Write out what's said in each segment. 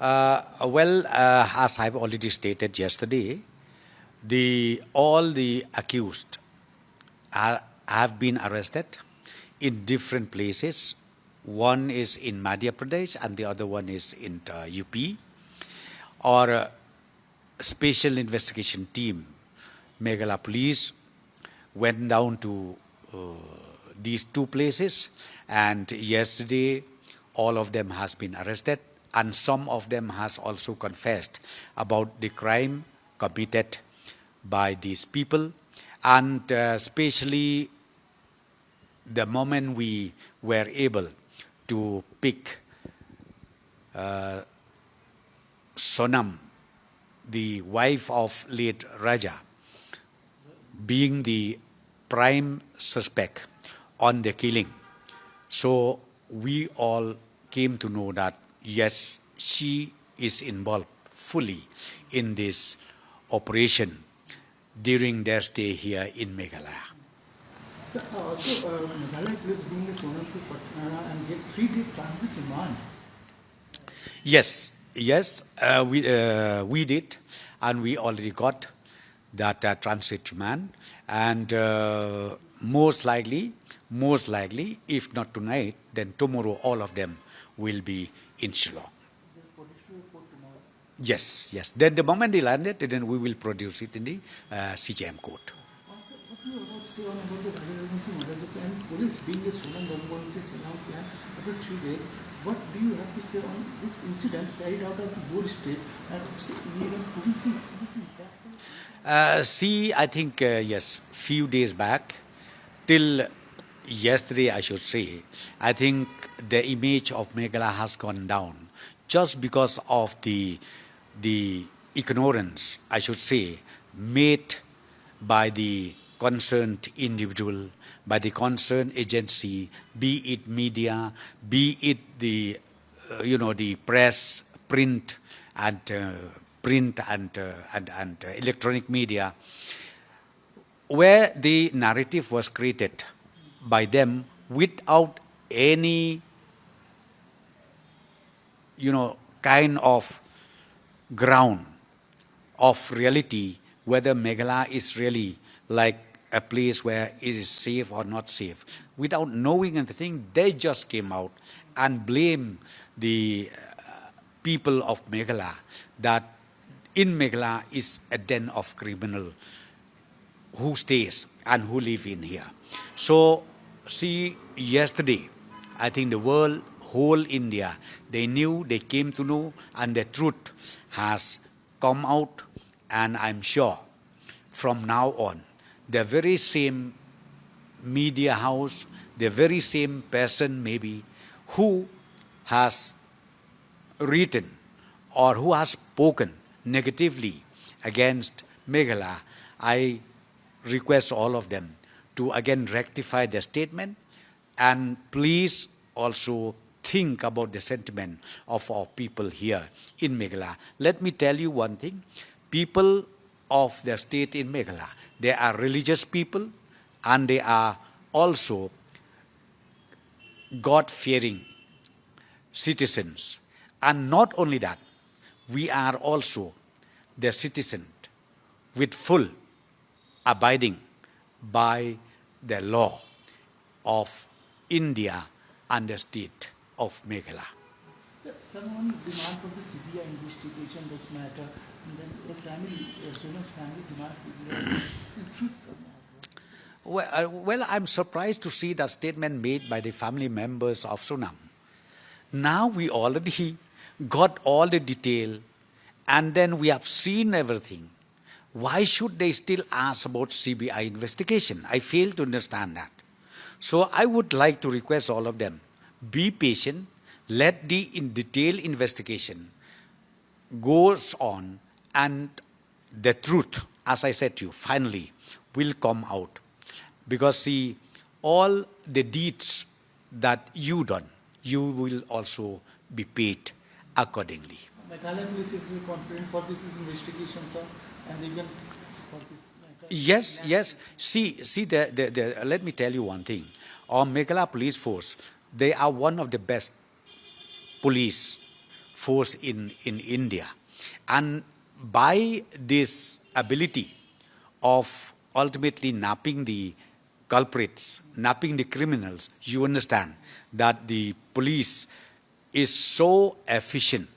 As I've already stated yesterday, all the accused have been arrested in different places. One is in Madhya Pradesh and the other one is in UP. Our special investigation team, Meghalaya Police, went down to these two places, and yesterday all of them has been arrested, and some of them has also confessed about the crime committed by these people. And especially the moment we were able to pick Sonam, the wife of late Raja, being the prime suspect on the killing. So we all came to know that, yes, she is involved fully in this operation during their stay here in Meghalaya. So, also, Meghalaya Police being the Sonam to Patna and get 3-day transit remand. Yes, we did, and we already got that transit remand, and most likely, if not tonight, then tomorrow all of them will be in Shillong. Yes. Then the moment they landed, then we will produce it in the CJM court. Also, what do you about say on about the emergency models and police being a Sonam emergency now plan after 3 days? What do you have to say on this incident carried out of the board state and even policing this impact? See, I think, yes, few days back, till yesterday, I should say, I think the image of Meghalaya has gone down just because of the ignorance, I should say, made by the concerned individual, by the concerned agency, be it media, be it the the press, print and electronic media, where the narrative was created by them without any kind of ground of reality, whether Meghalaya is really like a place where it is safe or not safe. Without knowing anything, they just came out and blamed the people of Meghalaya that in Meghalaya is a den of criminal who stays and who live in here. So, see, yesterday, I think the world, whole India, they knew, they came to know, and the truth has come out, and I'm sure from now on, the very same media house, the very same person maybe who has written or who has spoken negatively against Meghalaya, I request all of them to again rectify their statement and please also think about the sentiment of our people here in Meghalaya. Let me tell you one thing. People of the state in Meghalaya, they are religious people and they are also God-fearing citizens. And not only that, we are also the citizen with full abiding by the law of India and the state of Meghalaya. So, someone demand for the CBI investigation this matter, and then the family, Sonam's family demands CBI. The truth come out. Well, I'm surprised to see that statement made by the family members of Sonam. Now we already got all the detail and then we have seen everything. Why should they still ask about CBI investigation? I fail to understand that. So I would like to request all of them, be patient, let the detailed investigation goes on and the truth, as I said to you, finally will come out. Because see, all the deeds that you done, you will also be paid accordingly. Meghalaya police is confident for this investigation, sir, and they will for this matter. Yes. See, let me tell you one thing. Our Meghalaya police force, they are one of the best police force in India. And by this ability of ultimately napping the culprits, napping the criminals, you understand that the police is so efficient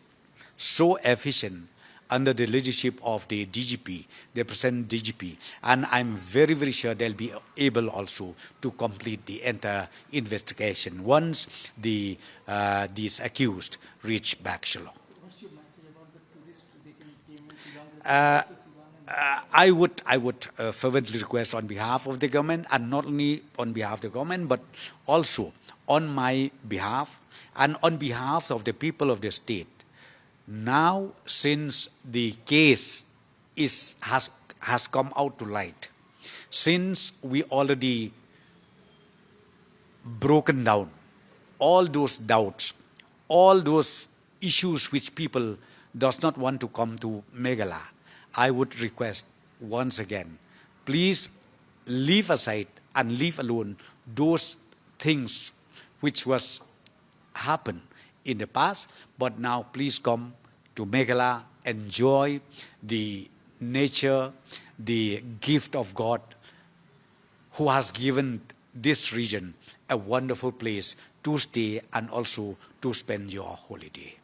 under the leadership of the DGP, the present DGP, and I'm very, very sure they'll be able also to complete the entire investigation once these accused reach back Shillong. What's your message about the tourists? They came in Shillong, I would fervently request on behalf of the government, and not only on behalf of the government, but also on my behalf and on behalf of the people of the state. Now, since the case has come out to light, since we already broken down all those doubts, all those issues which people does not want to come to Meghalaya, I would request once again, please leave aside and leave alone those things which was happened in the past, but now please come to Meghalaya, enjoy the nature, the gift of God, who has given this region a wonderful place to stay and also to spend your holiday.